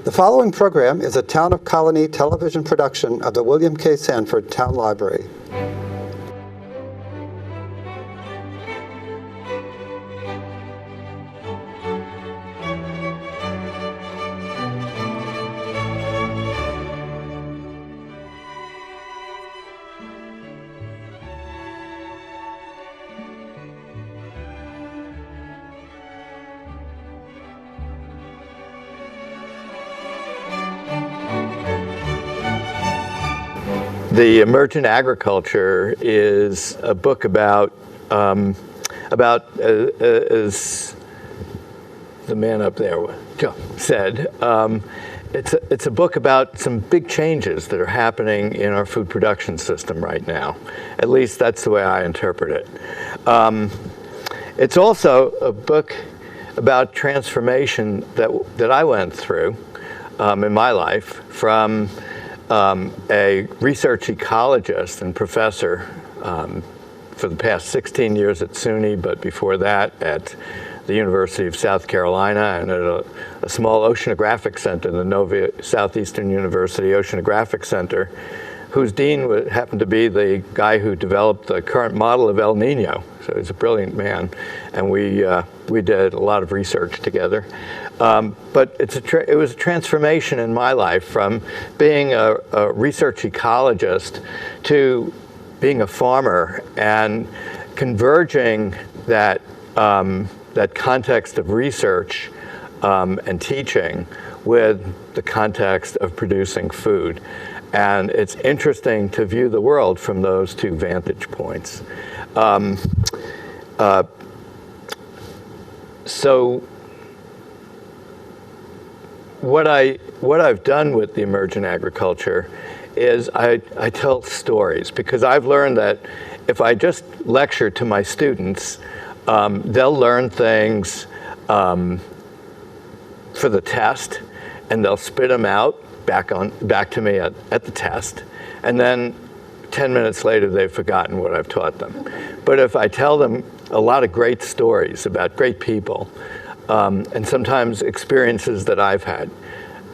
The following program is a Town of Colonie television production of the William K. Sanford Town Library. The Emergent Agriculture is a book about as the man up there said, it's a book about some big changes that are happening in our food production system right now. At least that's the way I interpret it. It's also a book about transformation that I went through in my life from a research ecologist and professor for the past 16 years at SUNY, but before that at the University of South Carolina and at a small oceanographic center, the Nova Southeastern University Oceanographic Center, whose dean happened to be the guy who developed the current model of El Nino. So he's a brilliant man, and we did a lot of research together. But it was a transformation in my life from being a research ecologist to being a farmer and converging that context of research and teaching with the context of producing food. And it's interesting to view the world from those two vantage points. So what I've done with the Emergent Agriculture is I tell stories, because I've learned that if I just lecture to my students, they'll learn things for the test, and they'll spit them out back to me at the test, and then 10 minutes later they've forgotten what I've taught them. But if I tell them a lot of great stories about great people, and sometimes experiences that I've had,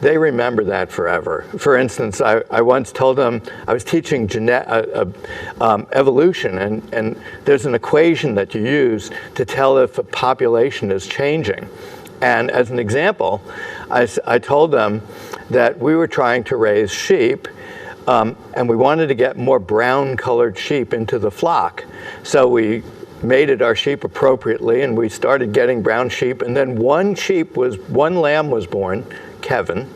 they remember that forever. For instance, I once told them, I was teaching evolution, and there's an equation that you use to tell if a population is changing. And as an example, I told them that we were trying to raise sheep, and we wanted to get more brown-colored sheep into the flock. So we mated our sheep appropriately, and we started getting brown sheep, and then one lamb was born, Kevin,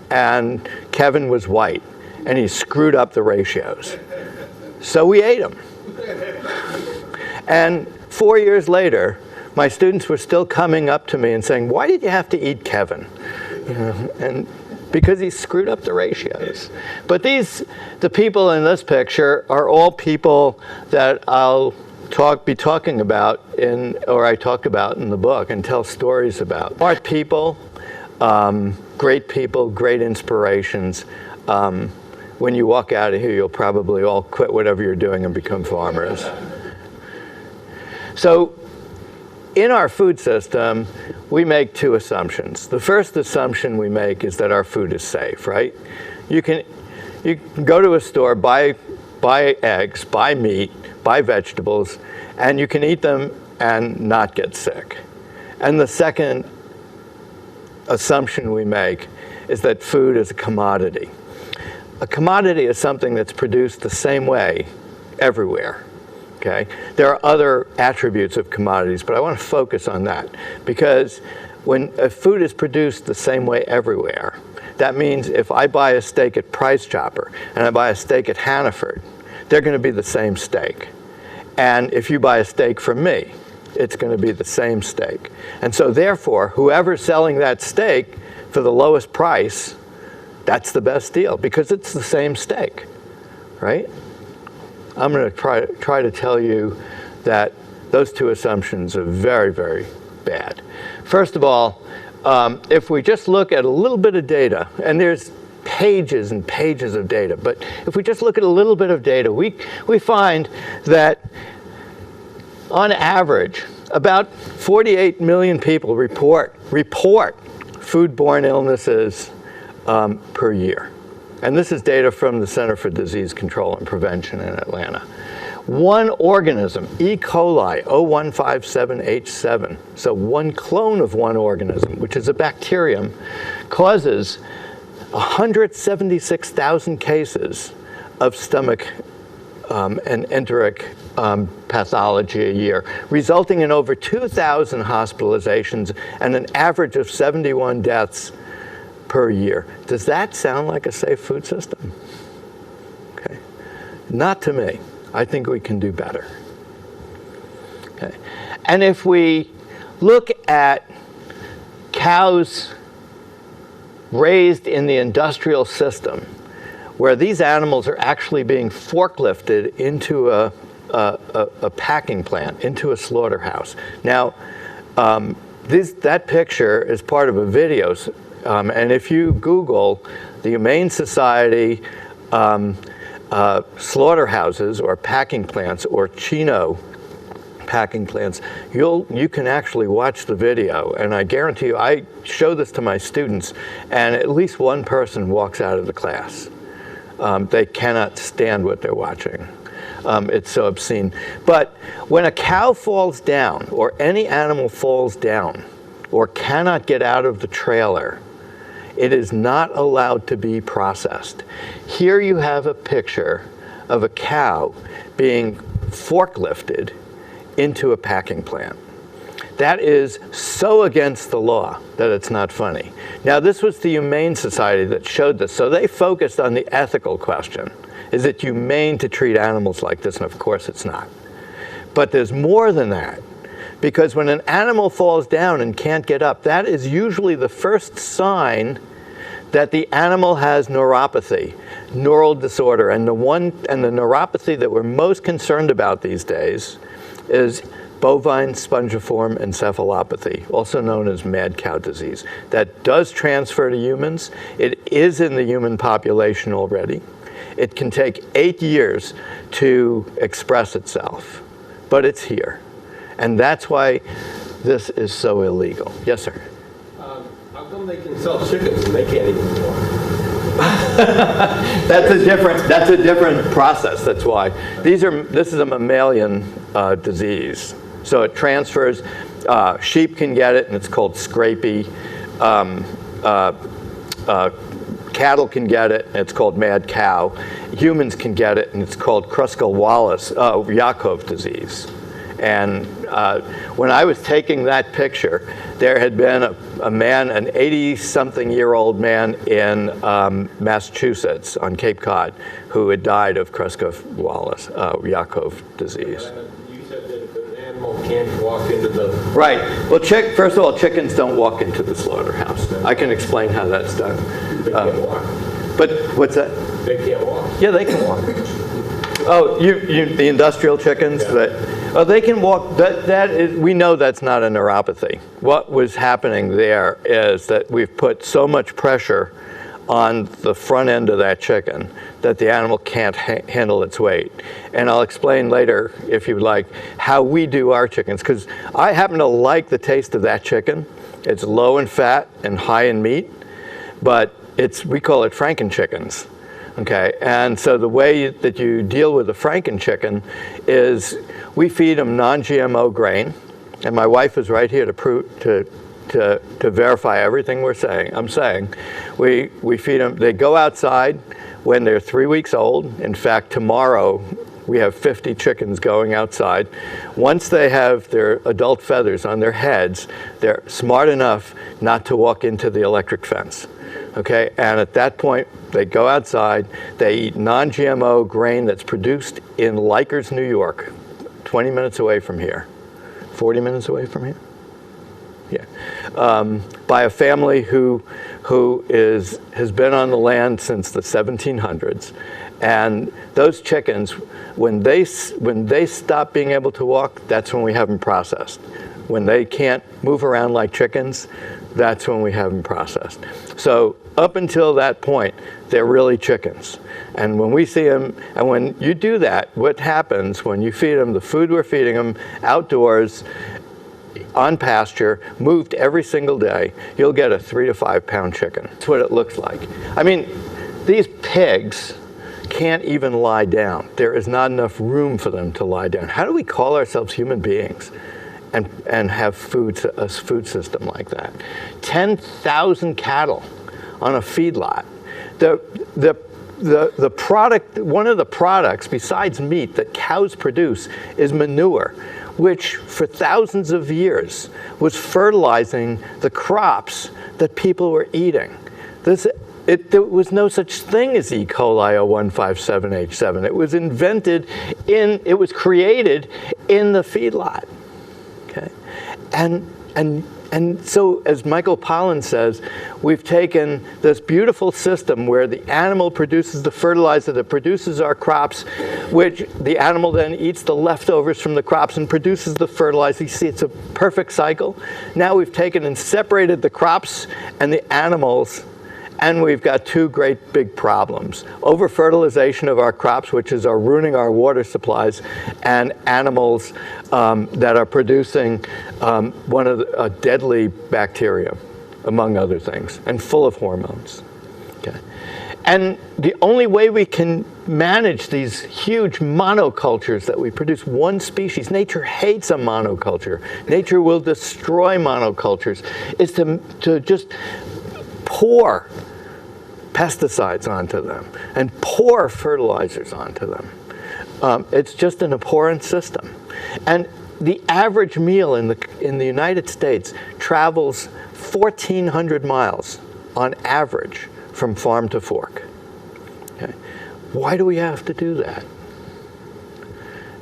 and Kevin was white, and he screwed up the ratios. So we ate him. And 4 years later, my students were still coming up to me and saying, "Why did you have to eat Kevin?" You know, and because he screwed up the ratios. But the people in this picture are all people that I'll be talking about or I talk about in the book and tell stories about. Smart people, great inspirations. When you walk out of here, you'll probably all quit whatever you're doing and become farmers. So in our food system, we make two assumptions. The first assumption we make is that our food is safe, right? You can go to a store, buy eggs, buy meat, buy vegetables, and you can eat them and not get sick. And the second assumption we make is that food is a commodity. A commodity is something that's produced the same way everywhere. Okay? There are other attributes of commodities, but I want to focus on that, because when food is produced the same way everywhere, that means if I buy a steak at Price Chopper and I buy a steak at Hannaford, they're going to be the same steak. And if you buy a steak from me, it's going to be the same steak. And so therefore, whoever's selling that steak for the lowest price, that's the best deal, because it's the same steak, right? I'm going to try to tell you that those two assumptions are very, very bad. First of all, if we just look at a little bit of data, and there's pages and pages of data, but if we just look at a little bit of data, we find that on average, about 48 million people report foodborne illnesses per year. And this is data from the Center for Disease Control and Prevention in Atlanta. One organism, E. coli 0157H7, so one clone of one organism, which is a bacterium, causes 176,000 cases of stomach and enteric pathology a year, resulting in over 2,000 hospitalizations and an average of 71 deaths per year. Does that sound like a safe food system? Okay. Not to me. I think we can do better. Okay. And if we look at cows raised in the industrial system, where these animals are actually being forklifted into a packing plant, into a slaughterhouse. Now, that picture is part of a video, and if you Google the Humane Society slaughterhouses or packing plants or Chino packing plants, you can actually watch the video, and I guarantee you, I show this to my students, and at least one person walks out of the class. They cannot stand what they're watching. It's so obscene. But when a cow falls down, or any animal falls down, or cannot get out of the trailer, it is not allowed to be processed. Here you have a picture of a cow being forklifted into a packing plant. That is so against the law that it's not funny. Now, this was the Humane Society that showed this, so they focused on the ethical question. Is it humane to treat animals like this? And of course it's not. But there's more than that, because when an animal falls down and can't get up, that is usually the first sign that the animal has neuropathy, neural disorder. And the neuropathy that we're most concerned about these days is bovine spongiform encephalopathy, also known as mad cow disease. That does transfer to humans. It is in the human population already. It can take 8 years to express itself, but it's here. And that's why this is so illegal. Yes, sir? How come they can sell chickens and they can't even walk? That's a different process. That's why. This is a mammalian disease. So it transfers. Sheep can get it, and it's called scrapie. Cattle can get it, and it's called mad cow. Humans can get it, and it's called Kruskel-Wallis-Yakov disease. And when I was taking that picture, there had been a man, an 80-something-year-old man in Massachusetts on Cape Cod, who had died of Kruskel-Wallis-Yakov disease. You said that if an animal can't walk into the... Right. Well, first of all, chickens don't walk into the slaughterhouse. I can explain how that's done. They can't walk. But what's that? They can't walk. Yeah, they can walk. Oh, the industrial chickens? Yeah. They can walk. We know that's not a neuropathy. What was happening there is that we've put so much pressure on the front end of that chicken that the animal can't handle its weight. And I'll explain later, if you like, how we do our chickens, because I happen to like the taste of that chicken. It's low in fat and high in meat, but we call it Franken chickens. Okay, and so the way that you deal with the Franken chicken is we feed them non-GMO grain, and my wife is right here to verify everything I'm saying. We feed them. They go outside when they're 3 weeks old. In fact, tomorrow we have 50 chickens going outside. Once they have their adult feathers on their heads, they're smart enough not to walk into the electric fence. Okay, and at that point, they go outside, they eat non-GMO grain that's produced in Likers, New York, 20 minutes away from here. 40 minutes away from here? Yeah. By a family who has been on the land since the 1700s. And those chickens, when they stop being able to walk, that's when we have them processed. When they can't move around like chickens, that's when we have them processed. So up until that point, they're really chickens. And when we see them, and when you do that, what happens when you feed them the food we're feeding them outdoors, on pasture, moved every single day, you'll get a 3 to 5 pound chicken. That's what it looks like. I mean, these pigs can't even lie down. There is not enough room for them to lie down. How do we call ourselves human beings and have a food system like that? 10,000 cattle on a feedlot. The product, one of the products besides meat that cows produce is manure, which for thousands of years was fertilizing the crops that people were eating. There was no such thing as E. coli 0157H7. It was it was created in the feedlot. Okay, and so, as Michael Pollan says, we've taken this beautiful system where the animal produces the fertilizer that produces our crops, which the animal then eats the leftovers from the crops and produces the fertilizer. You see, it's a perfect cycle. Now we've taken and separated the crops and the animals, and we've got two great big problems. Over-fertilization of our crops, which is ruining our water supplies, and animals that are producing one of a deadly bacteria, among other things, and full of hormones. Okay. And the only way we can manage these huge monocultures that we produce one species, nature hates a monoculture, nature will destroy monocultures, is to just pour pesticides onto them and pour fertilizers onto them. It's just an abhorrent system. And the average meal in the United States travels 1,400 miles on average from farm to fork. Okay. Why do we have to do that?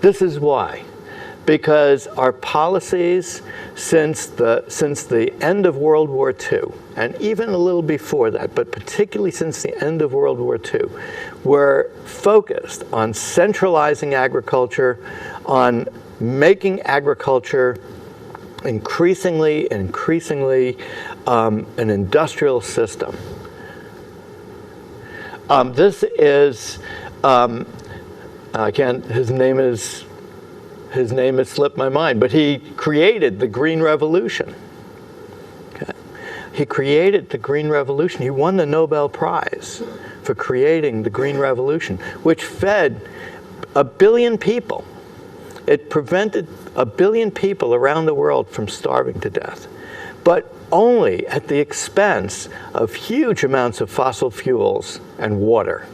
This is why. Because our policies since the end of World War II, and even a little before that, but particularly since the end of World War II, were focused on centralizing agriculture, on making agriculture increasingly an industrial system. This is, his name has slipped my mind, but he created the Green Revolution. Okay. He created the Green Revolution. He won the Nobel Prize for creating the Green Revolution, which fed 1 billion people. It prevented 1 billion people around the world from starving to death, but only at the expense of huge amounts of fossil fuels and water.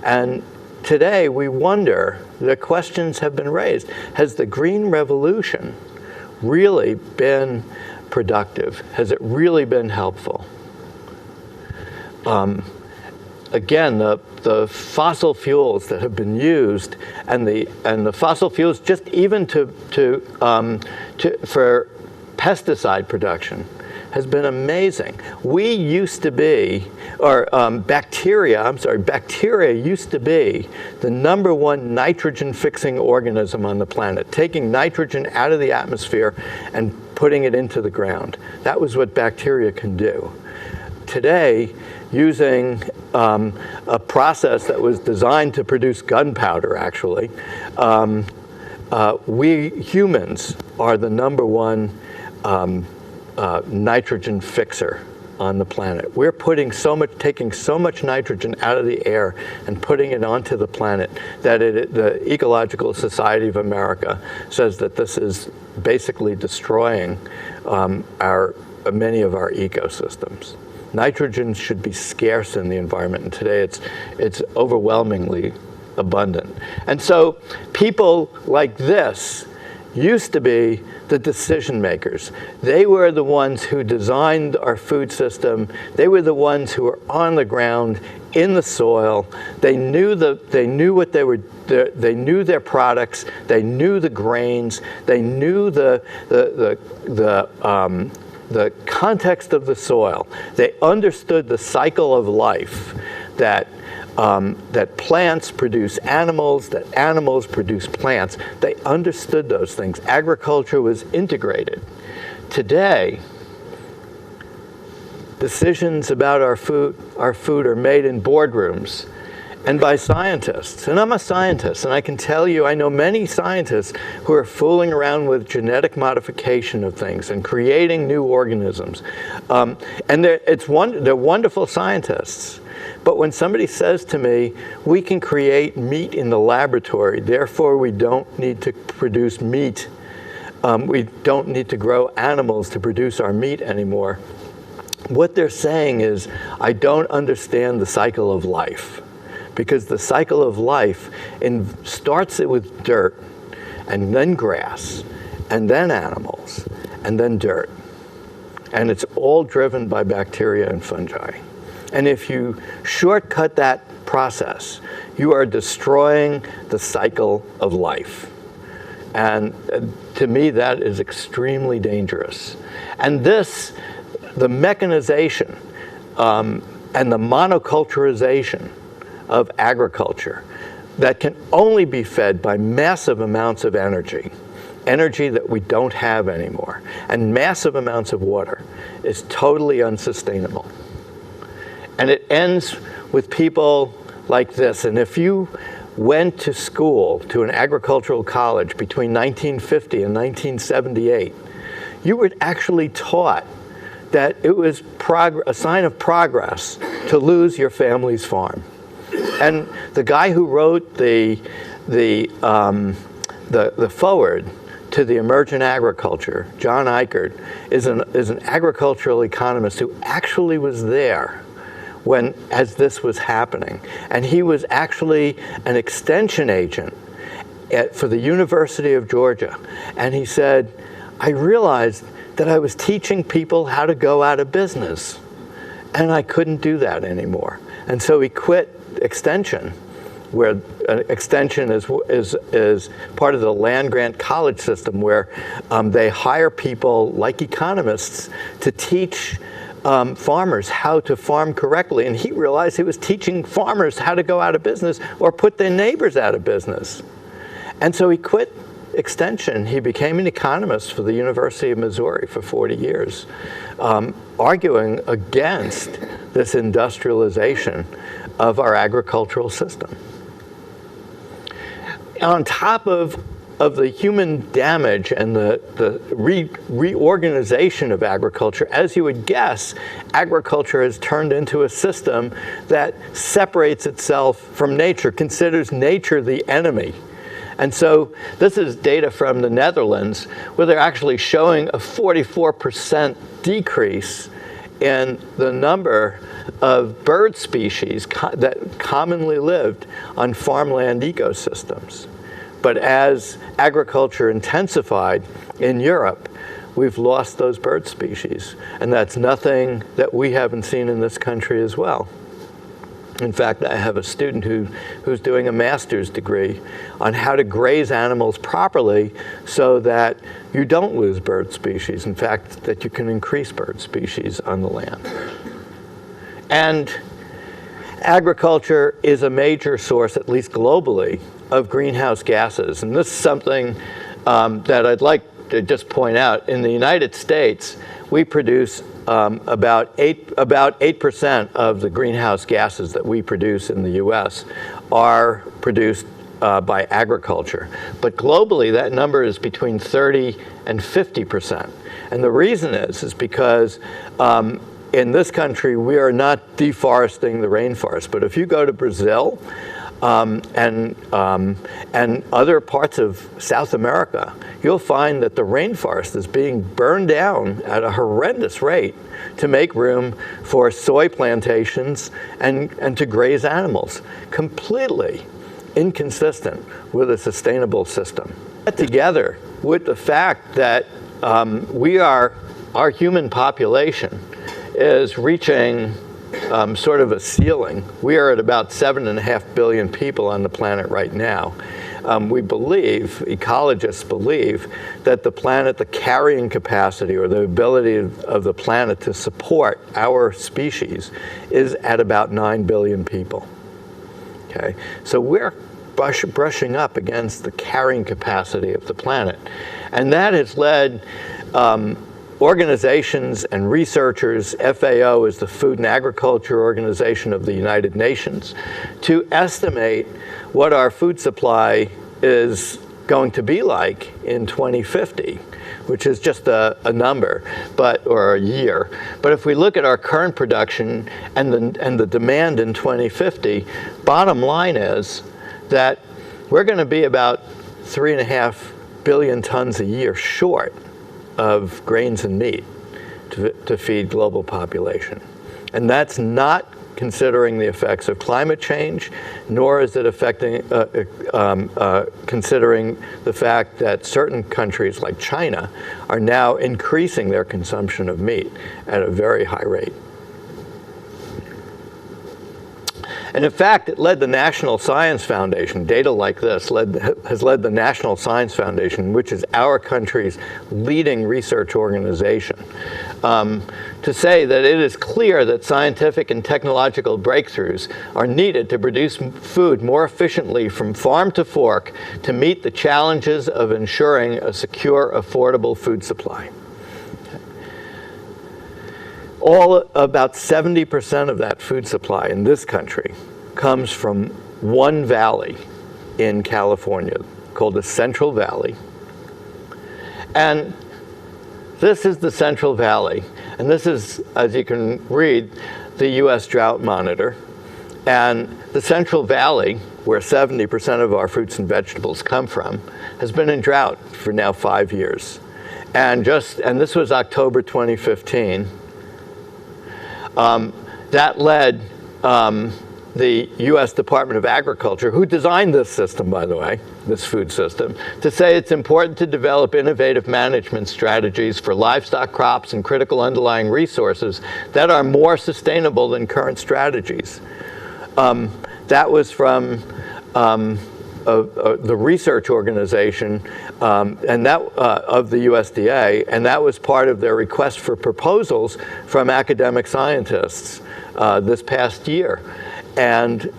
And today we wonder, the questions have been raised, has the Green Revolution really been productive? Has it really been helpful? Again, the fossil fuels that have been used, and the fossil fuels just even for pesticide production, has been amazing. We used to be, bacteria used to be the #1 nitrogen-fixing organism on the planet, taking nitrogen out of the atmosphere and putting it into the ground. That was what bacteria can do. Today, using a process that was designed to produce gunpowder, actually, we humans are the #1 nitrogen fixer on the planet. We're taking so much nitrogen out of the air and putting it onto the planet that the Ecological Society of America says that this is basically destroying many of our ecosystems. Nitrogen should be scarce in the environment, and today it's overwhelmingly abundant. And so people like this used to be the decision makers. They were the ones who designed our food system. They were the ones who were on the ground, in the soil. They knew what they were. They knew their products. They knew the grains. They knew the context of the soil. They understood the cycle of life, that plants produce animals, that animals produce plants. They understood those things. Agriculture was integrated. Today, decisions about our food are made in boardrooms, and by scientists. And I'm a scientist, and I can tell you I know many scientists who are fooling around with genetic modification of things and creating new organisms. And they're wonderful scientists. But when somebody says to me, we can create meat in the laboratory, therefore we don't need to produce meat, we don't need to grow animals to produce our meat anymore, what they're saying is, I don't understand the cycle of life. Because the cycle of life starts it with dirt, and then grass, and then animals, and then dirt. And it's all driven by bacteria and fungi. And if you shortcut that process, you are destroying the cycle of life. And to me, that is extremely dangerous. And the mechanization and the monoculturization of agriculture that can only be fed by massive amounts of energy that we don't have anymore, and massive amounts of water, is totally unsustainable. And it ends with people like this. And if you went to school, to an agricultural college between 1950 and 1978, you were actually taught that it was a sign of progress to lose your family's farm. And the guy who wrote the foreword to the Emergent Agriculture, John Eichert, is an agricultural economist who actually was there as this was happening. And he was actually an extension agent for the University of Georgia. And he said, I realized that I was teaching people how to go out of business, and I couldn't do that anymore. And so he quit extension, where extension is part of the land-grant college system, where they hire people like economists to teach farmers how to farm correctly. And he realized he was teaching farmers how to go out of business or put their neighbors out of business. And so he quit extension. He became an economist for the University of Missouri for 40 years, arguing against this industrialization of our agricultural system. On top of the human damage and the reorganization of agriculture, as you would guess, agriculture has turned into a system that separates itself from nature, considers nature the enemy. And so this is data from the Netherlands, where they're actually showing a 44% decrease in the number of bird species that commonly lived on farmland ecosystems. But as agriculture intensified in Europe, we've lost those bird species. And that's nothing that we haven't seen in this country as well. In fact, I have a student who's doing a master's degree on how to graze animals properly so that you don't lose bird species. In fact, that you can increase bird species on the land. And agriculture is a major source, at least globally, of greenhouse gases. And this is something that I'd like to just point out. In the United States, we produce about 8% of the greenhouse gases that we produce in the U.S. are produced by agriculture. But globally, that number is between 30 and 50%. And the reason is because in this country, we are not deforesting the rainforest. But if you go to Brazil and other parts of South America, you'll find that the rainforest is being burned down at a horrendous rate to make room for soy plantations and to graze animals. Completely inconsistent with a sustainable system. That together with the fact that our human population is reaching sort of a ceiling. We are at about 7.5 billion people on the planet right now. We believe, ecologists believe, that the planet, the carrying capacity or the ability of the planet to support our species is at about 9 billion people. Okay, so we're brushing up against the carrying capacity of the planet. And that has led organizations and researchers, FAO is the Food and Agriculture Organization of the United Nations, to estimate what our food supply is going to be like in 2050, which is just a number, or a year. But if we look at our current production and the demand in 2050, bottom line is that we're going to be about 3.5 billion tons a year short of grains and meat to feed global population. And that's not considering the effects of climate change, nor is it affecting, considering the fact that certain countries like China are now increasing their consumption of meat at a very high rate. And in fact, it led the National Science Foundation, data like this has led the National Science Foundation, which is our country's leading research organization, to say that it is clear that scientific and technological breakthroughs are needed to produce food more efficiently from farm to fork to meet the challenges of ensuring a secure, affordable food supply. About 70% of that food supply in this country comes from one valley in California called the Central Valley. And this is the Central Valley. And this is, as you can read, the U.S. Drought Monitor. And the Central Valley, where 70% of our fruits and vegetables come from, has been in drought for now 5 years. And this was October 2015. That led the U.S. Department of Agriculture, who designed this system, by the way, this food system, to say it's important to develop innovative management strategies for livestock crops and critical underlying resources that are more sustainable than current strategies. That was from the research organization and that of the USDA, and that was part of their request for proposals from academic scientists this past year. And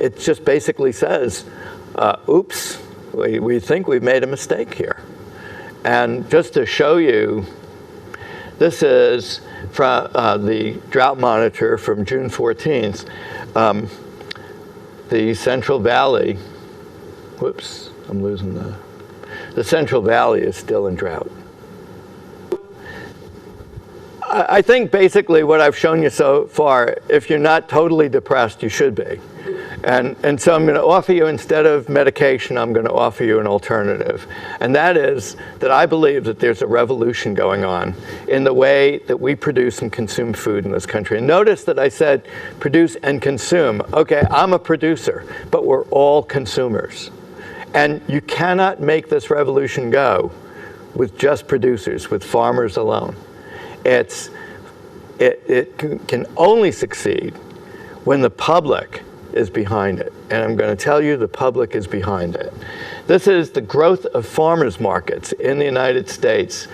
it just basically says, oops, we think we've made a mistake here. And just to show you, this is from the Drought Monitor from June 14th. The Central Valley, whoops, I'm losing the Central Valley is still in drought. I think basically what I've shown you so far, if you're not totally depressed, you should be. And so I'm going to offer you, instead of medication, I'm going to offer you an alternative. And that is that I believe that there's a revolution going on in the way that we produce and consume food in this country. And notice that I said produce and consume. Okay, I'm a producer, but we're all consumers. And you cannot make this revolution go with just producers, with farmers alone. It can only succeed when the public is behind it. And I'm going to tell you the public is behind it. This is the growth of farmers markets in the United States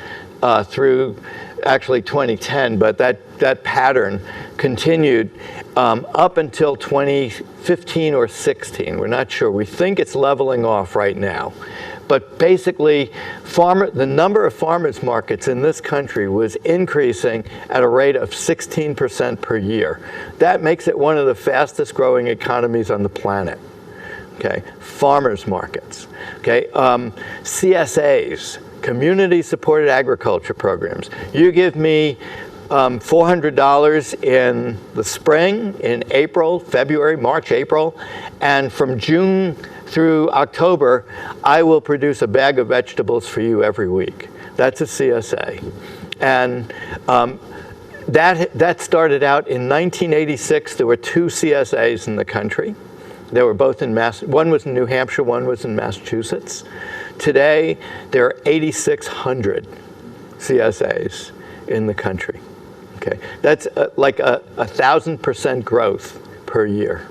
through actually 2010, but that pattern continued up until 2015 or 16. We're not sure. We think it's leveling off right now. But basically, the number of farmers markets in this country was increasing at a rate of 16% per year. That makes it one of the fastest growing economies on the planet. Okay, farmers markets. Okay, CSAs, community supported agriculture programs. You give me $400 in the spring, in April, February, March, April, and from June through October, I will produce a bag of vegetables for you every week. That's a CSA. And that started out in 1986. There were 2 CSAs in the country. They were both in one was in New Hampshire, one was in Massachusetts. Today, there are 8,600 CSAs in the country. Okay, that's like a 1,000% growth per year.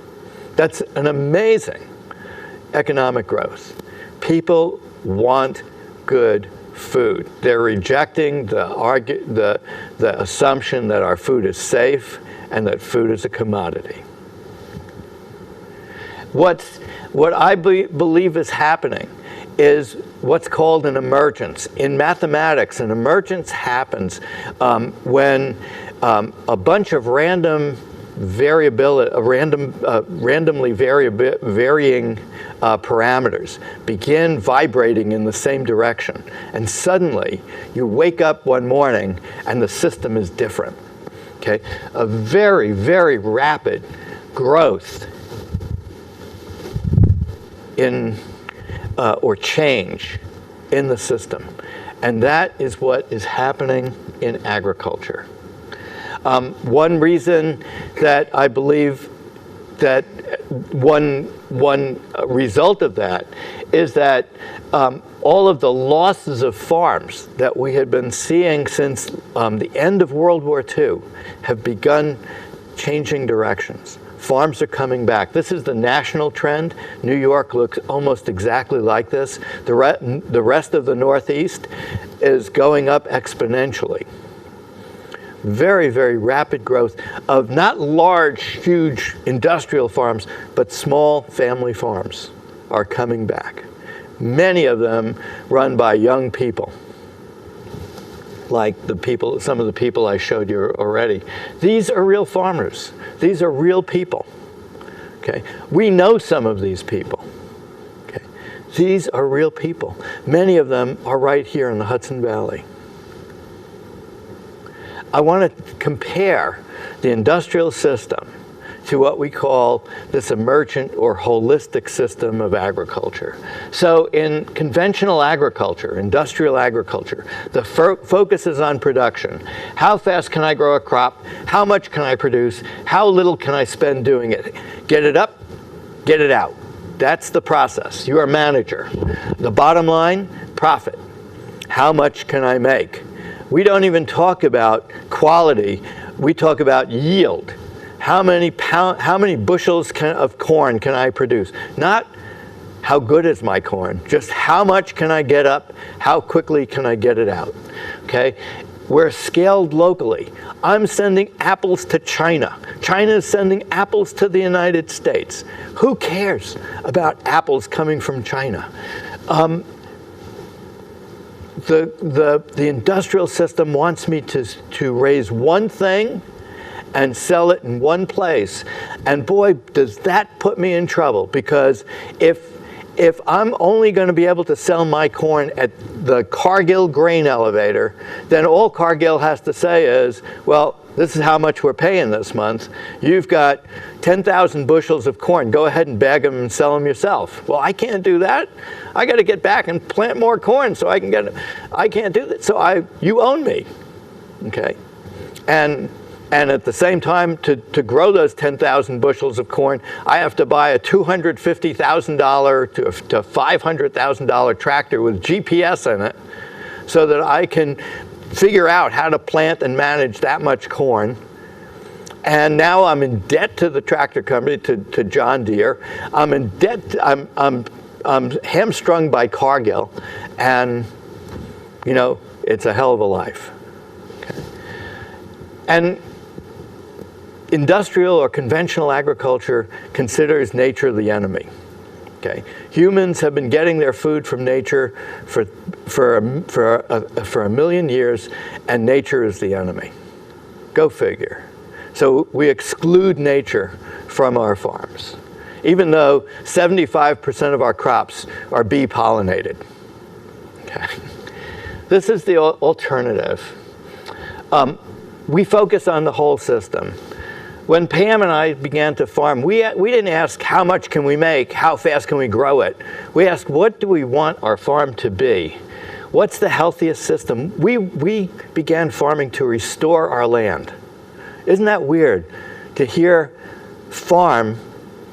That's an amazing economic growth. People want good food. They're rejecting the assumption that our food is safe and that food is a commodity. What I believe is happening is what's called an emergence. In mathematics, an emergence happens when a bunch of randomly varying parameters begin vibrating in the same direction. And suddenly, you wake up one morning and the system is different. Okay? A very, very rapid growth in or change in the system. And that is what is happening in agriculture. One reason that I believe that one result of that is that all of the losses of farms that we had been seeing since the end of World War II have begun changing directions. Farms are coming back. This is the national trend. New York looks almost exactly like this. The rest of the Northeast is going up exponentially. Very, very rapid growth of not large, huge industrial farms, but small family farms are coming back. Many of them run by young people, like some of the people I showed you already. These are real farmers. These are real people. Okay? We know some of these people. Okay? These are real people. Many of them are right here in the Hudson Valley. I want to compare the industrial system to what we call this emergent or holistic system of agriculture. So in conventional agriculture, industrial agriculture, the focus is on production. How fast can I grow a crop? How much can I produce? How little can I spend doing it? Get it up, get it out. That's the process. You're a manager. The bottom line, profit. How much can I make? We don't even talk about quality. We talk about yield. How many bushels of corn can I produce? Not how good is my corn, just how much can I get up, how quickly can I get it out, okay? We're scaled locally. I'm sending apples to China. China is sending apples to the United States. Who cares about apples coming from China? The industrial system wants me to raise one thing and sell it in one place. And boy, does that put me in trouble, because if I'm only going to be able to sell my corn at the Cargill grain elevator, then all Cargill has to say is, well, this is how much we're paying this month. You've got 10,000 bushels of corn. Go ahead and bag them and sell them yourself. Well, I can't do that. I got to get back and plant more corn so I can get it. I can't do that. So you own me, okay? And at the same time, to grow those 10,000 bushels of corn, I have to buy a $250,000 to $500,000 tractor with GPS in it so that I can figure out how to plant and manage that much corn. And now I'm in debt to the tractor company, to John Deere. I'm in debt. I'm hamstrung by Cargill, and you know, it's a hell of a life. Okay. And industrial or conventional agriculture considers nature the enemy. Okay. Humans have been getting their food from nature for a million years, and nature is the enemy. Go figure. So we exclude nature from our farms, even though 75% of our crops are bee pollinated. Okay. This is the alternative. We focus on the whole system. When Pam and I began to farm, we didn't ask how much can we make, how fast can we grow it. We asked, what do we want our farm to be? What's the healthiest system? We began farming to restore our land. Isn't that weird to hear farm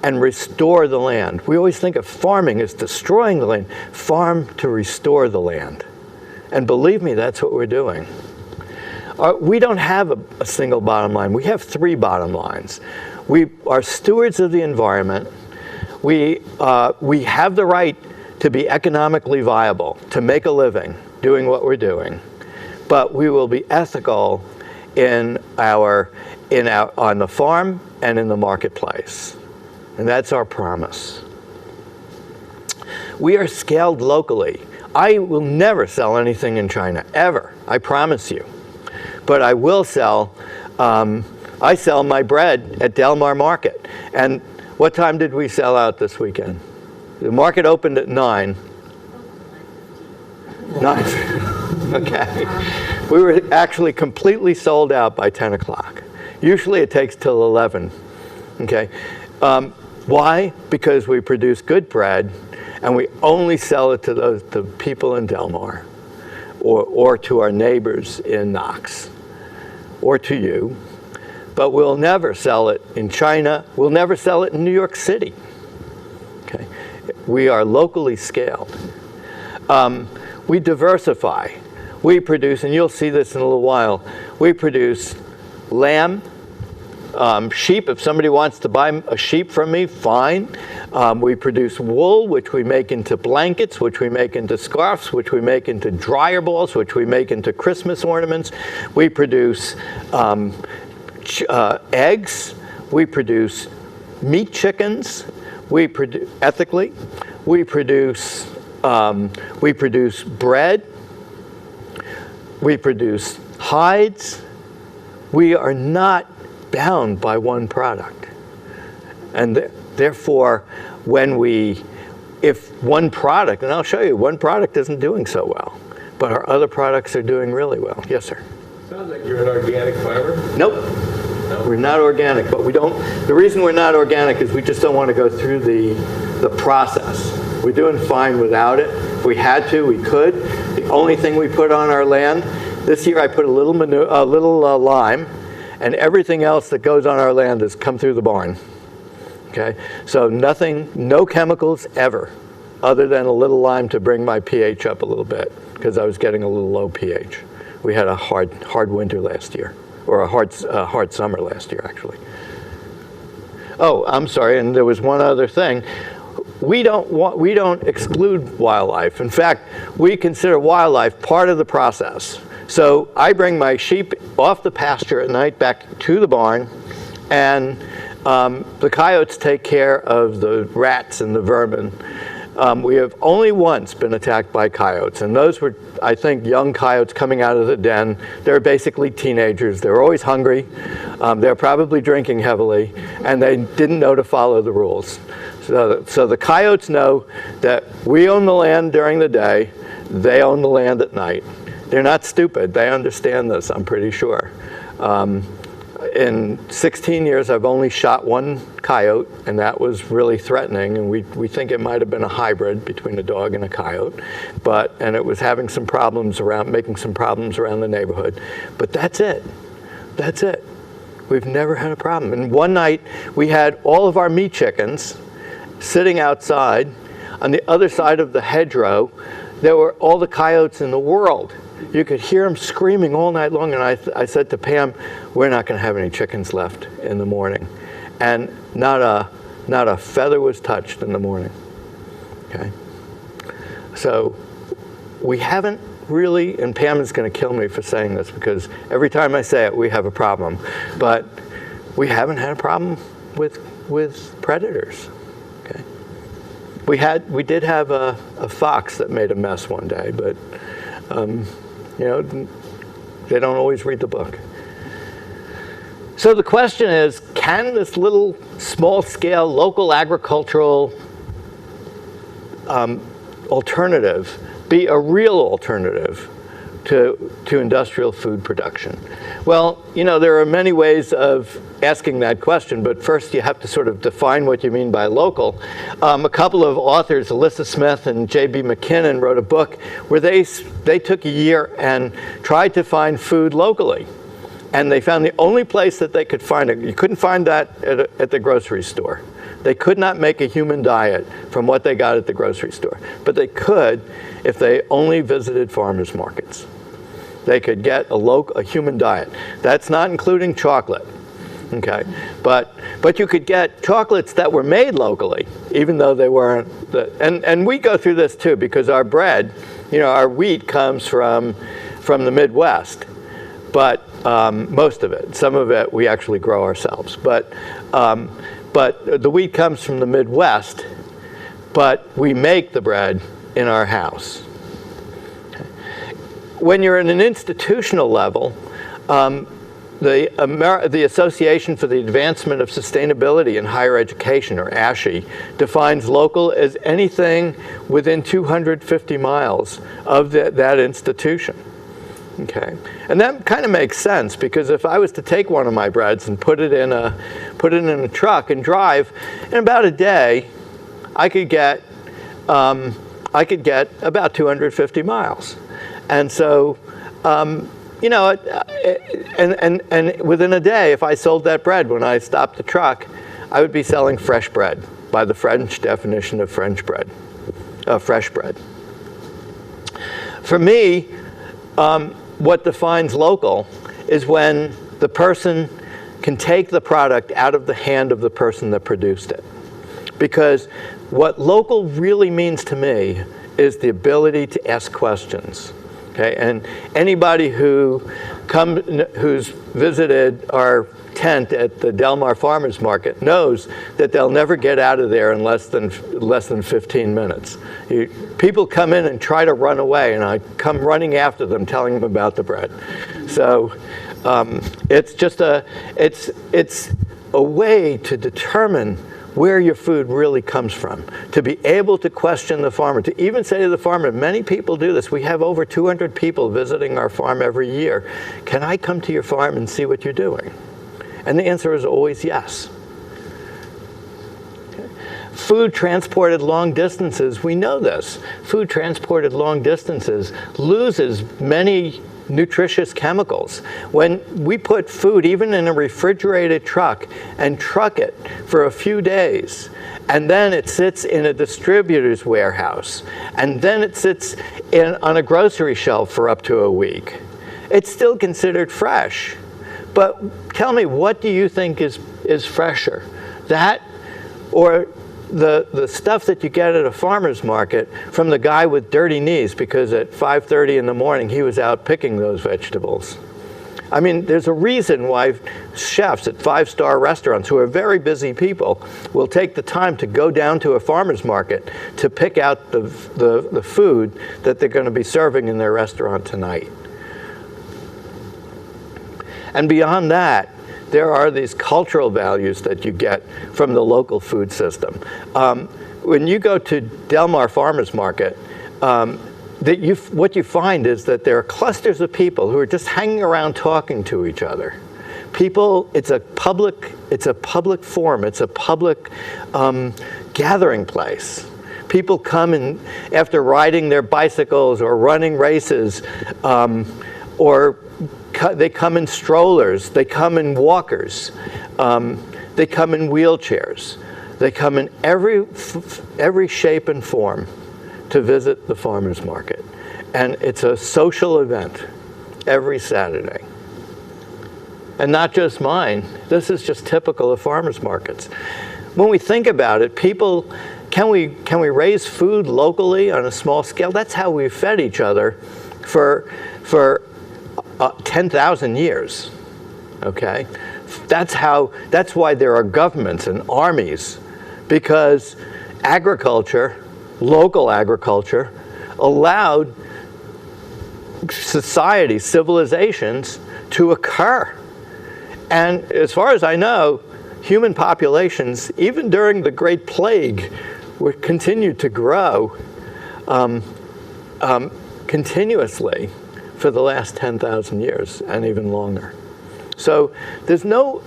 and restore the land? We always think of farming as destroying the land. Farm to restore the land. And believe me, that's what we're doing. We don't have a single bottom line. We have three bottom lines. We are stewards of the environment. We have the right to be economically viable, to make a living doing what we're doing. But we will be ethical on the farm and in the marketplace. And that's our promise. We are scaled locally. I will never sell anything in China, ever, I promise you. But I will sell, I sell my bread at Del Mar Market. And what time did we sell out this weekend? The market opened at 9. 9. Okay. We were actually completely sold out by 10 o'clock. Usually it takes till 11. Okay. Why? Because we produce good bread, and we only sell it to the people in Del Mar, or to our neighbors in Knox, or to you. But we'll never sell it in China. We'll never sell it in New York City. Okay. We are locally scaled. We diversify. We produce, and you'll see this in a little while, we produce lamb, sheep. If somebody wants to buy a sheep from me, fine. We produce wool, which we make into blankets, which we make into scarves, which we make into dryer balls, which we make into Christmas ornaments. We produce eggs. We produce meat chickens. We produce ethically. We produce bread. We produce hides. We are not bound by one product. And therefore, if one product, and I'll show you, one product isn't doing so well, but our other products are doing really well. Yes, sir? Sounds like you're an organic farmer. Nope. No. We're not organic, but we don't, the reason we're not organic is we just don't want to go through the process. We're doing fine without it. If we had to, we could. The only thing we put on our land, this year I put a little lime, and everything else that goes on our land has come through the barn. Okay, so nothing, no chemicals ever, other than a little lime to bring my pH up a little bit, because I was getting a little low pH. We had a hard winter last year, or a hard summer last year, actually. Oh, I'm sorry, and there was one other thing. We don't exclude wildlife. In fact, we consider wildlife part of the process. So I bring my sheep off the pasture at night back to the barn, and the coyotes take care of the rats and the vermin. We have only once been attacked by coyotes, and those were, I think, young coyotes coming out of the den. They're basically teenagers. They're always hungry. They're probably drinking heavily, and they didn't know to follow the rules. So the coyotes know that we own the land during the day, they own the land at night. They're not stupid. They understand this, I'm pretty sure. In 16 years, I've only shot one coyote, and that was really threatening, and we think it might have been a hybrid between a dog and a coyote, and it was having some problems making some problems around the neighborhood. But that's it. That's it. We've never had a problem. And one night, we had all of our meat chickens sitting outside. On the other side of the hedgerow, there were all the coyotes in the world. You could hear them screaming all night long, and I said to Pam, we're not going to have any chickens left in the morning. And not a feather was touched in the morning. Okay? So we haven't really, and Pam is going to kill me for saying this, because every time I say it, we have a problem. But we haven't had a problem with predators. Okay? We did have a fox that made a mess one day, but you know, they don't always read the book. So the question is, can this little small-scale local agricultural alternative be a real alternative to industrial food production? Well, you know, there are many ways of asking that question, but first you have to sort of define what you mean by local. A couple of authors, Alyssa Smith and J.B. McKinnon, wrote a book where they took a year and tried to find food locally. And they found the only place that they could find it, you couldn't find that at the grocery store. They could not make a human diet from what they got at the grocery store. But they could if they only visited farmers markets. They could get a human diet. That's not including chocolate. Okay, but you could get chocolates that were made locally, even though they weren't. And we go through this too, because our bread, you know, our wheat comes from the Midwest, but most of it. Some of it we actually grow ourselves. But the wheat comes from the Midwest, but we make the bread in our house. when you're at an institutional level, the Association for the Advancement of Sustainability in Higher Education, or ASHE, defines local as anything within 250 miles of that institution. Okay, and that kind of makes sense, because if I was to take one of my breads and put it in a truck and drive, in about a day, I could get about 250 miles, and so. You know, and within a day, if I sold that bread when I stopped the truck, I would be selling fresh bread by the French definition of fresh bread. For me, what defines local is when the person can take the product out of the hand of the person that produced it. Because what local really means to me is the ability to ask questions. Okay, and anybody who's visited our tent at the Del Mar Farmers Market knows that they'll never get out of there in less than 15 minutes. People come in and try to run away, and I come running after them, telling them about the bread. So it's just it's a way to determine where your food really comes from, to be able to question the farmer, to even say to the farmer, many people do this. We have over 200 people visiting our farm every year. Can I come to your farm and see what you're doing? And the answer is always yes. Okay. Food transported long distances, we know this. Food transported long distances loses many nutritious chemicals. When we put food even in a refrigerated truck and truck it for a few days, and then it sits in a distributor's warehouse, and then it sits on a grocery shelf for up to a week, it's still considered fresh. But tell me, what do you think is fresher? That or the stuff that you get at a farmer's market from the guy with dirty knees because at 5:30 in the morning he was out picking those vegetables? I mean, there's a reason why chefs at five-star restaurants, who are very busy people, will take the time to go down to a farmer's market to pick out the food that they're going to be serving in their restaurant tonight. And beyond that, there are these cultural values that you get from the local food system. When you go to Del Mar Farmers Market, what you find is that there are clusters of people who are just hanging around talking to each other. People, it's a public forum, it's a public gathering place. People come in after riding their bicycles or running races, or they come in strollers, they come in walkers, they come in wheelchairs, they come in every shape and form to visit the farmers market. And it's a social event every Saturday. And not just mine, this is just typical of farmers markets. When we think about it, people, can we raise food locally on a small scale? That's how we've fed each other for 10,000 years, okay? That's why there are governments and armies, because agriculture, local agriculture, allowed societies, civilizations to occur. And as far as I know, human populations, even during the Great Plague, would continue to grow continuously for the last 10,000 years and even longer. So there's no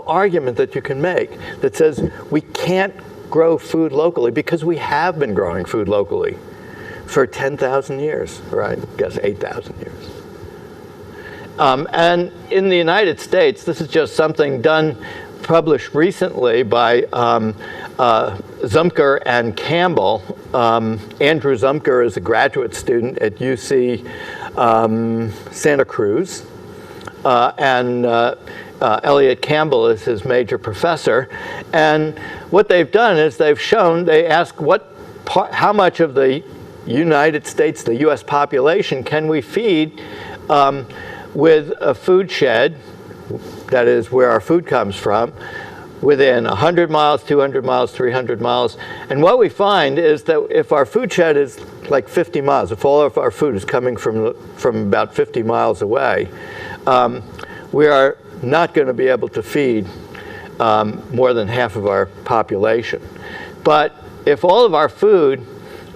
argument that you can make that says we can't grow food locally, because we have been growing food locally for 10,000 years, or I guess 8,000 years. And in the United States, this is just something published recently by Zumker and Campbell. Andrew Zumker is a graduate student at UC Santa Cruz, and Elliot Campbell is his major professor. And what they've done is they ask how much of the United States, the US population, can we feed with a food shed, that is where our food comes from, within 100 miles, 200 miles, 300 miles. And what we find is that if our food shed is like 50 miles, if all of our food is coming from about 50 miles away, we are not going to be able to feed more than half of our population. But if all of our food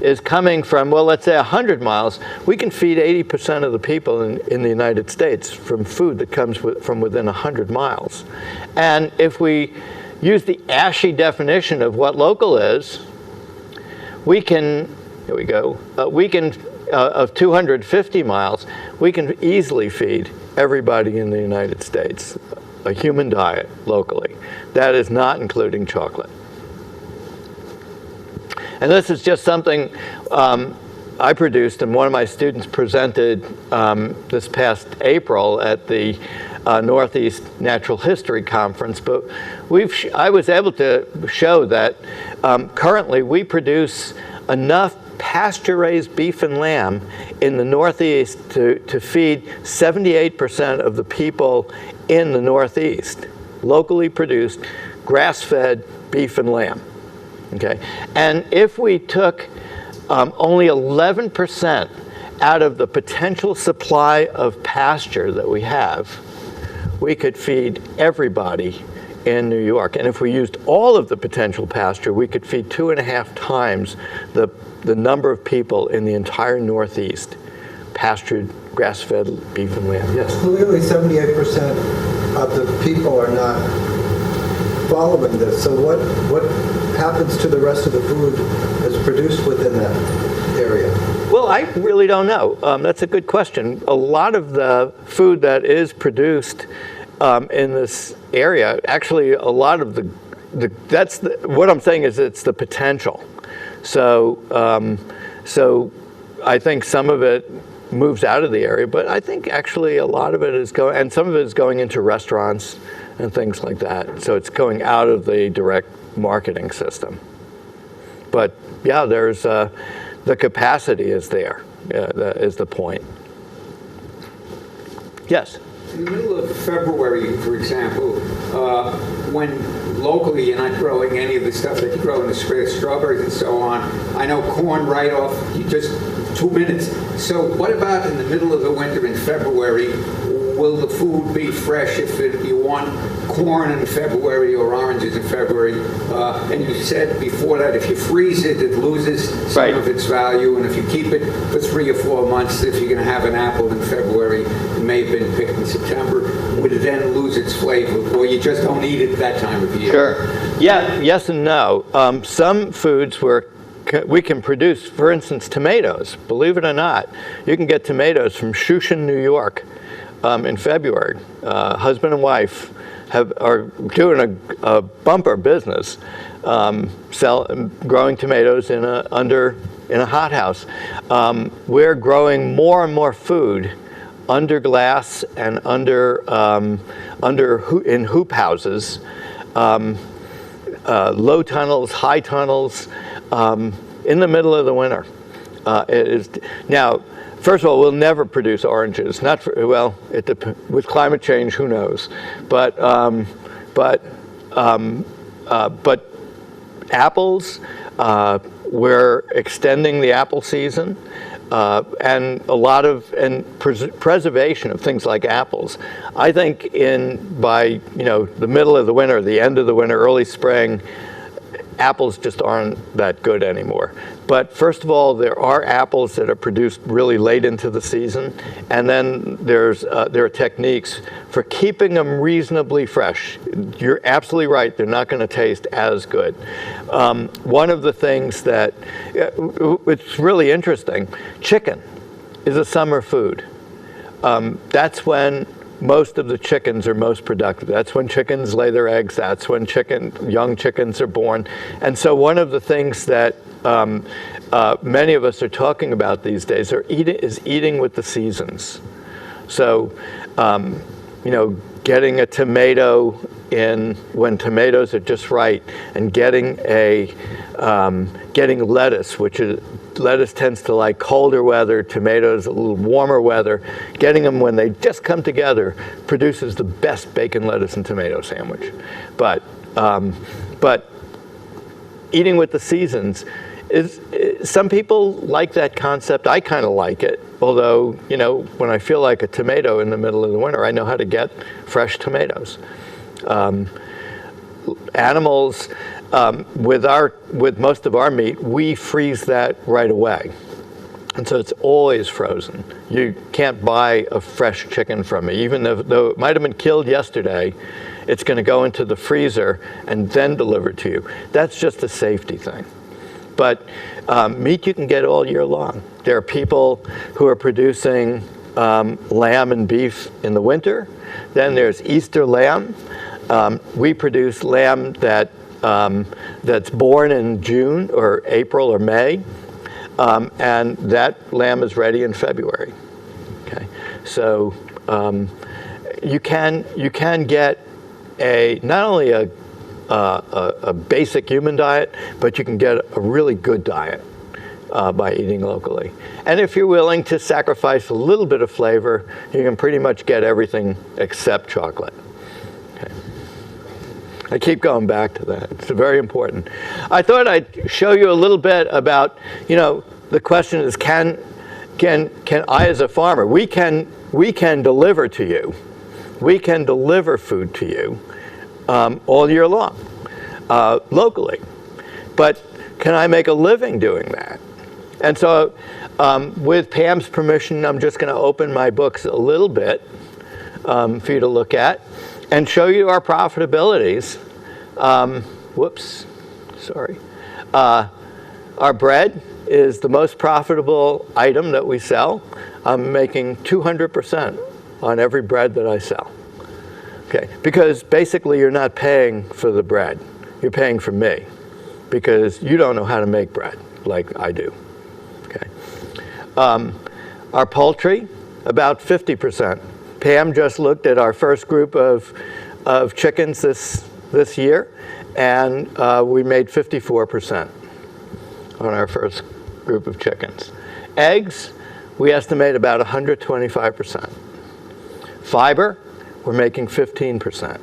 is coming from, well, let's say 100 miles, we can feed 80% of the people in the United States from food that comes from within 100 miles. And if we use the ASHI definition of what local is, we can, here we go, of 250 miles, we can easily feed everybody in the United States a human diet locally. That is not including chocolate. And this is just something I produced, and one of my students presented this past April at the Northeast Natural History Conference. But I was able to show that currently we produce enough pasture-raised beef and lamb in the Northeast to feed 78% of the people in the Northeast. Locally produced, grass-fed beef and lamb. Okay, and if we took only 11% out of the potential supply of pasture that we have, we could feed everybody in New York. And if we used all of the potential pasture, we could feed 2.5 times the number of people in the entire Northeast, pastured, grass-fed beef and lamb. Yes? Clearly 78% of the people are not following this. So what happens to the rest of the food that's produced within that area? Well, I really don't know. That's a good question. A lot of the food that is produced in this area, actually a lot of what I'm saying is it's the potential. So, so I think some of it moves out of the area, but I think actually a lot of it is going, and some of it is going into restaurants and things like that. So it's going out of the direct marketing system. But yeah, there's the capacity is there. Yeah, that is the point. Yes? In the middle of February, for example, when locally you're not growing any of the stuff that you grow in the spring, strawberries and so on, I know corn right off, you just 2 minutes. So what about in the middle of the winter in February? Will the food be fresh if you want corn in February or oranges in February? And you said before that if you freeze it, it loses some of its value. And if you keep it for 3 or 4 months, if you're going to have an apple in February, it may have been picked in September, would it then lose its flavor? Or you just don't eat it that time of year? Sure. Yeah, yes and no. Some foods we can produce, for instance, tomatoes. Believe it or not, you can get tomatoes from Shushan, New York. In February, husband and wife are doing a bumper business, growing tomatoes in a hothouse. We're growing more and more food under glass and in hoop houses, low tunnels, high tunnels, in the middle of the winter. Now. First of all, we'll never produce oranges. With climate change, who knows? But apples, we're extending the apple season, and a lot of preservation of things like apples. I think by the middle of the winter, the end of the winter, early spring, apples just aren't that good anymore. But first of all, there are apples that are produced really late into the season, and then there are techniques for keeping them reasonably fresh. You're absolutely right; they're not going to taste as good. One of the things that it's really interesting: chicken is a summer food. That's when most of the chickens are most productive. That's when chickens lay their eggs. That's when young chickens are born. And so one of the things that many of us are talking about these days is eating with the seasons. So, getting a tomato when tomatoes are just right, and getting lettuce, lettuce tends to like colder weather, tomatoes a little warmer weather. Getting them when they just come together produces the best bacon, lettuce, and tomato sandwich. But eating with the seasons Some people like that concept. I kind of like it. Although, when I feel like a tomato in the middle of the winter, I know how to get fresh tomatoes. Animals, with most of our meat, we freeze that right away. And so it's always frozen. You can't buy a fresh chicken from me. Even though it might have been killed yesterday, it's going to go into the freezer and then delivered to you. That's just a safety thing. But meat you can get all year long. There are people who are producing lamb and beef in the winter. Then there's Easter lamb. We produce lamb that's born in June or April or May. And that lamb is ready in February. Okay, so you can get not only a basic human diet, but you can get a really good diet by eating locally. And if you're willing to sacrifice a little bit of flavor, you can pretty much get everything except chocolate. Okay. I keep going back to that. It's very important. I thought I'd show you a little bit about, the question is, can I as a farmer, we can deliver to you. We can deliver food to you all year long, locally. But can I make a living doing that? And so with Pam's permission, I'm just going to open my books a little bit for you to look at and show you our profitabilities. Whoops, sorry. Our bread is the most profitable item that we sell. I'm making 200% on every bread that I sell. Okay, because basically you're not paying for the bread. You're paying for me because you don't know how to make bread like I do. Okay. Our poultry, about 50%. Pam just looked at our first group of chickens this year, and we made 54% on our first group of chickens. Eggs, we estimate about 125%. Fiber, we're making 15%.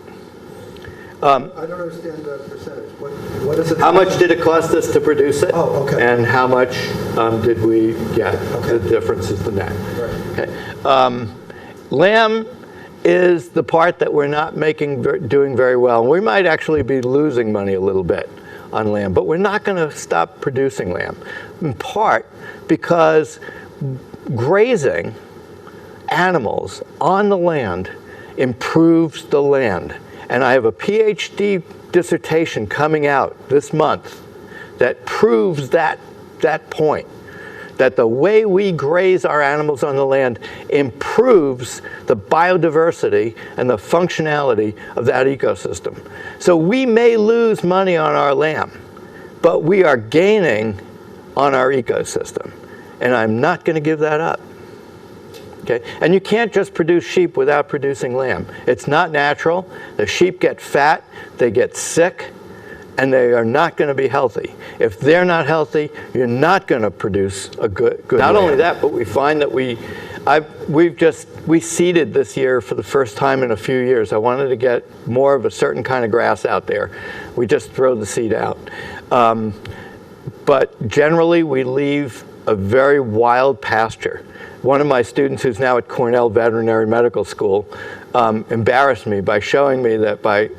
I don't understand the percentage. What is it? How much did it cost us to produce it? Oh, okay. And how much did we get? Okay. The difference is the net. Right. Okay. Lamb is the part that we're not doing very well. We might actually be losing money a little bit on lamb, but we're not going to stop producing lamb, in part because grazing animals on the land improves the land. And I have a PhD dissertation coming out this month that proves that point, that the way we graze our animals on the land improves the biodiversity and the functionality of that ecosystem. So we may lose money on our lamb, but we are gaining on our ecosystem. And I'm not going to give that up. Okay? And you can't just produce sheep without producing lamb. It's not natural. The sheep get fat, they get sick, and they are not going to be healthy. If they're not healthy, you're not going to produce a good Not only that, but we find that we seeded this year for the first time in a few years. I wanted to get more of a certain kind of grass out there. We just throw the seed out. But generally, we leave a very wild pasture. One of my students who's now at Cornell Veterinary Medical School embarrassed me by showing me that by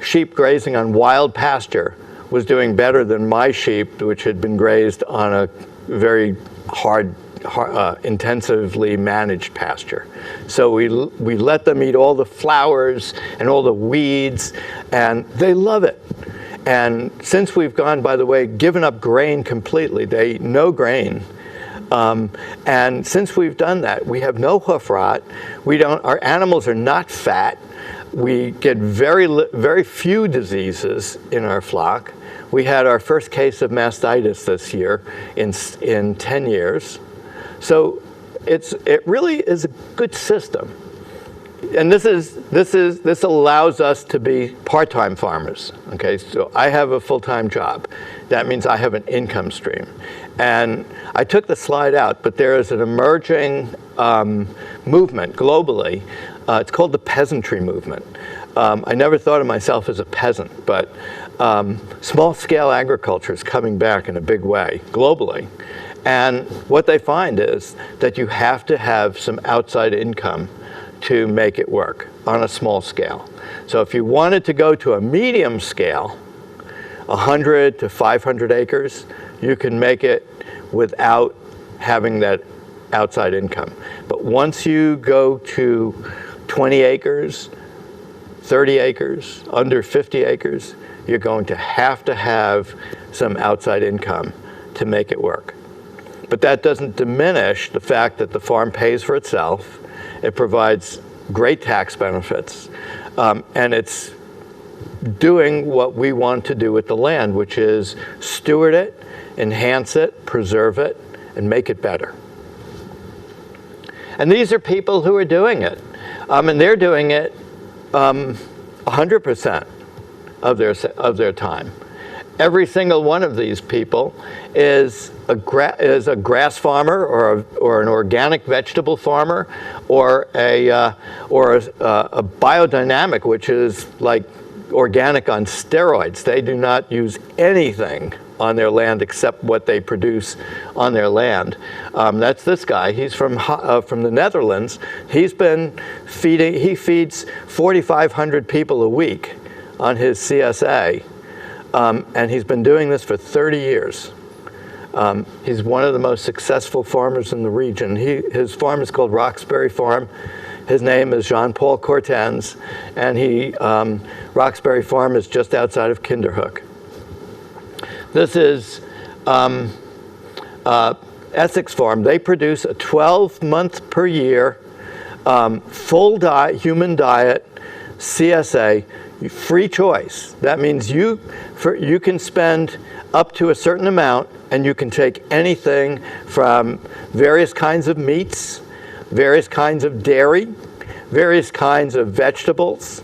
sheep grazing on wild pasture was doing better than my sheep, which had been grazed on a very hard intensively managed pasture. So we let them eat all the flowers and all the weeds, and they love it. And since we've gone, by the way, given up grain completely, they eat no grain. And since we've done that, we have no hoof rot. Our animals are not fat. We get very few diseases in our flock. We had our first case of mastitis this year in 10 years. So it really is a good system. And this allows us to be part-time farmers. Okay, so I have a full-time job. That means I have an income stream. And I took the slide out, but there is an emerging movement globally. It's called the peasantry movement. I never thought of myself as a peasant, but small-scale agriculture is coming back in a big way globally. And what they find is that you have to have some outside income to make it work on a small scale. So if you wanted to go to a medium scale, 100 to 500 acres, you can make it without having that outside income. But once you go to 20 acres, 30 acres, under 50 acres, you're going to have some outside income to make it work. But that doesn't diminish the fact that the farm pays for itself. It provides great tax benefits, and it's doing what we want to do with the land, which is steward it, enhance it, preserve it, and make it better. And these are people who are doing it, and they're doing it 100% of their time. Every single one of these people is a grass farmer, or an organic vegetable farmer, or a biodynamic, which is like organic on steroids. They do not use anything on their land except what they produce on their land. That's this guy. He's from the Netherlands. He feeds 4,500 people a week on his CSA. And he's been doing this for 30 years. He's one of the most successful farmers in the region. His farm is called Roxbury Farm. His name is Jean-Paul Cortens, and Roxbury Farm is just outside of Kinderhook. This is Essex Farm. They produce a 12-month per year, full human diet, CSA, free choice. That means you can spend up to a certain amount, and you can take anything from various kinds of meats, various kinds of dairy, various kinds of vegetables,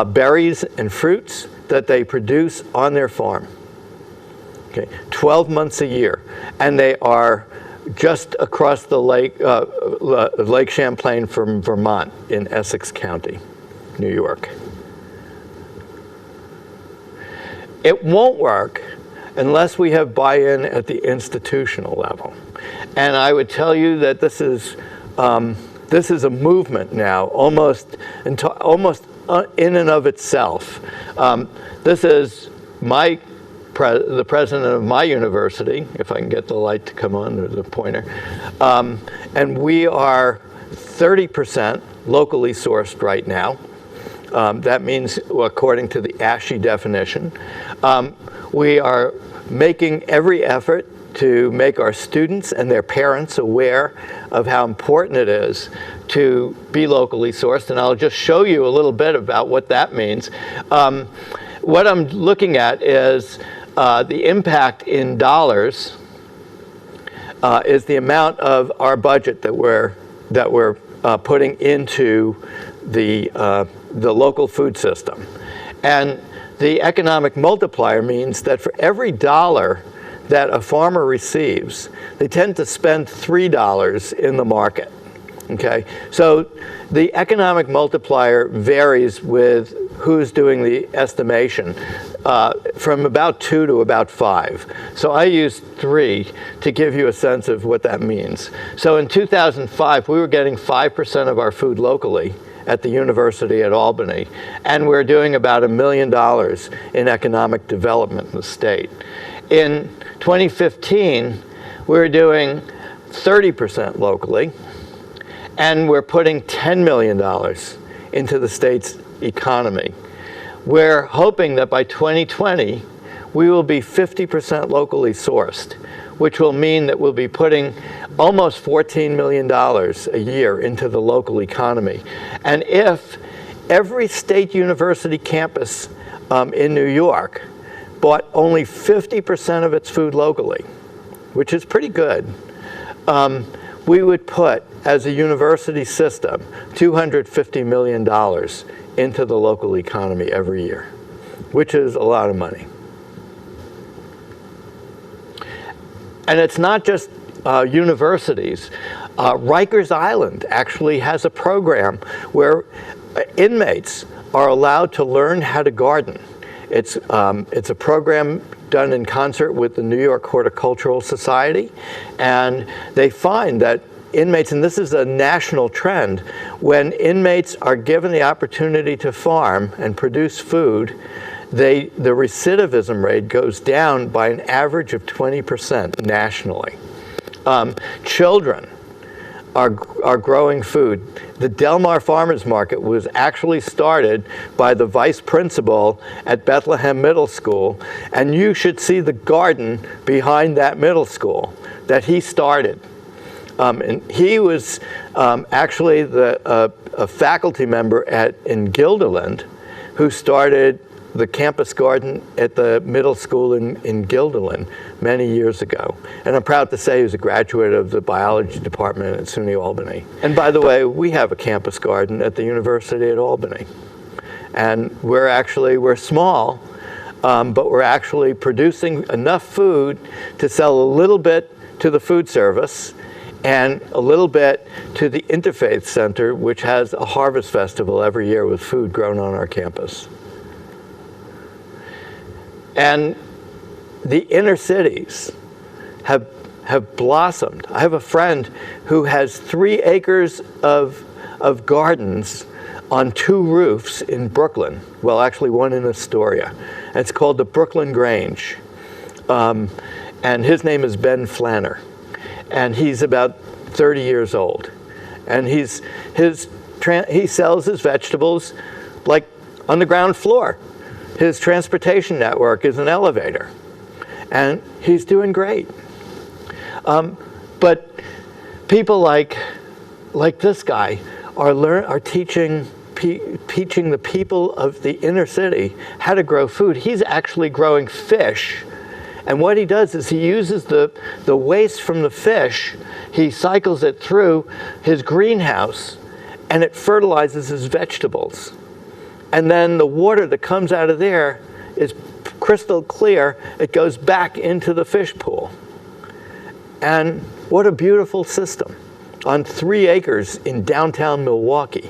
berries and fruits that they produce on their farm. Okay, 12 months a year, and they are just across the lake, Lake Champlain from Vermont in Essex County, New York. It won't work unless we have buy-in at the institutional level. And I would tell you that this is a movement now, almost in and of itself. This is the president of my university, if I can get the light to come on, or the pointer. And we are 30% locally sourced right now. That means, according to the ASHI definition, we are making every effort to make our students and their parents aware of how important it is to be locally sourced. And I'll just show you a little bit about what that means. What I'm looking at is the impact in dollars is the amount of our budget that we're putting into the local food system. And the economic multiplier means that for every dollar that a farmer receives, they tend to spend $3 in the market. Okay, so the economic multiplier varies with who's doing the estimation, from about 2 to about 5. So I used 3 to give you a sense of what that means. So in 2005, we were getting 5% of our food locally at the University at Albany, and we're doing about $1 million in economic development in the state. In 2015, we're doing 30% locally, and we're putting $10 million into the state's economy. We're hoping that by 2020, we will be 50% locally sourced, which will mean that we'll be putting almost $14 million a year into the local economy. And if every state university campus in New York bought only 50% of its food locally, which is pretty good, we would put, as a university system, $250 million into the local economy every year, which is a lot of money. And it's not just universities. Rikers Island actually has a program where inmates are allowed to learn how to garden. It's a program done in concert with the New York Horticultural Society, and they find that inmates, and this is a national trend, when inmates are given the opportunity to farm and produce food, the recidivism rate goes down by an average of 20% nationally. Children are growing food. The Del Mar Farmers Market was actually started by the vice principal at Bethlehem Middle School, and you should see the garden behind that middle school that he started. And he was actually a faculty member in Guilderland who started the campus garden at the middle school in Guilderland many years ago. And I'm proud to say he was a graduate of the biology department at UAlbany. And by the way, we have a campus garden at the University at Albany. And we're small, but we're actually producing enough food to sell a little bit to the food service and a little bit to the Interfaith Center, which has a harvest festival every year with food grown on our campus. And the inner cities have blossomed. I have a friend who has 3 acres of gardens on 2 roofs in Brooklyn. Well, actually one in Astoria. And it's called the Brooklyn Grange. And his name is Ben Flanner. And he's about 30 years old. And he sells his vegetables like on the ground floor. His transportation network is an elevator, and he's doing great. But people like this guy are teaching the people of the inner city how to grow food. He's actually growing fish, and what he does is he uses the waste from the fish, he cycles it through his greenhouse, and it fertilizes his vegetables. And then the water that comes out of there is crystal clear. It goes back into the fish pool. And what a beautiful system on 3 acres in downtown Milwaukee.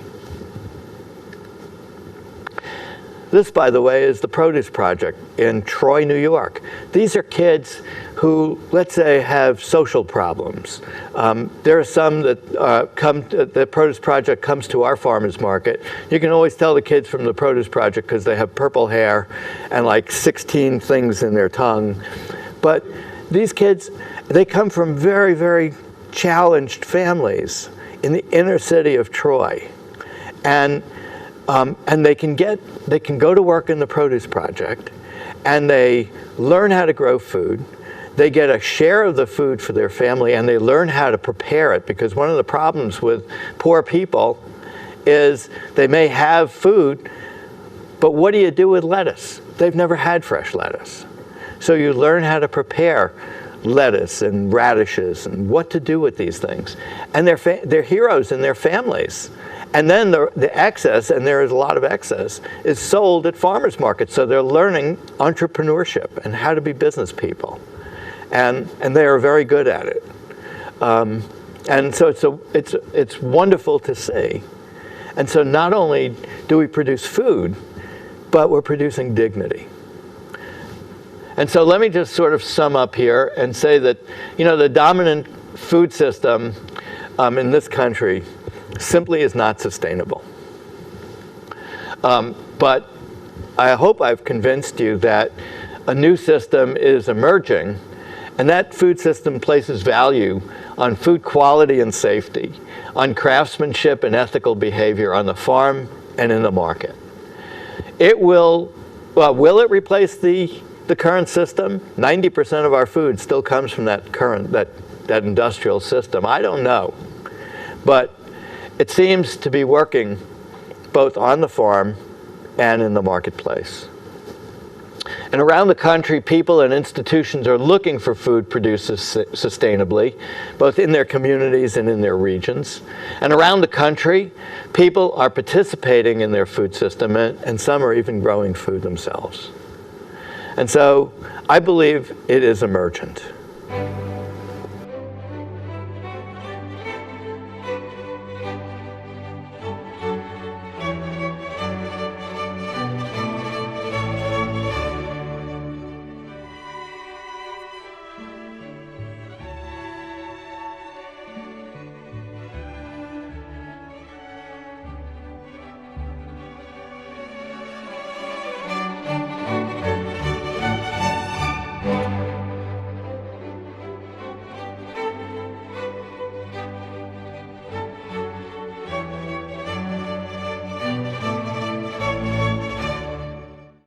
This, by the way, is the Produce Project in Troy, New York. These are kids who, let's say, have social problems. There are some that the Produce Project comes to our farmers market. You can always tell the kids from the Produce Project because they have purple hair and like 16 things in their tongue. But these kids, they come from very, very challenged families in the inner city of Troy. And they can go to work in the Produce Project, and they learn how to grow food. They get a share of the food for their family, and they learn how to prepare it, because one of the problems with poor people is they may have food, but what do you do with lettuce? They've never had fresh lettuce. So you learn how to prepare lettuce and radishes and what to do with these things. And they're heroes in their families. And then the excess, and there is a lot of excess, is sold at farmers markets. So they're learning entrepreneurship and how to be business people. And they are very good at it. And so it's wonderful to see. And so not only do we produce food, but we're producing dignity. And so let me just sort of sum up here and say that, the dominant food system in this country simply is not sustainable. But I hope I've convinced you that a new system is emerging, and that food system places value on food quality and safety, on craftsmanship and ethical behavior on the farm and in the market. Will it replace the current system? 90% of our food still comes from that industrial system. I don't know. But it seems to be working both on the farm and in the marketplace. And around the country, people and institutions are looking for food produced sustainably, both in their communities and in their regions. And around the country, people are participating in their food system, and some are even growing food themselves. And so I believe it is emergent.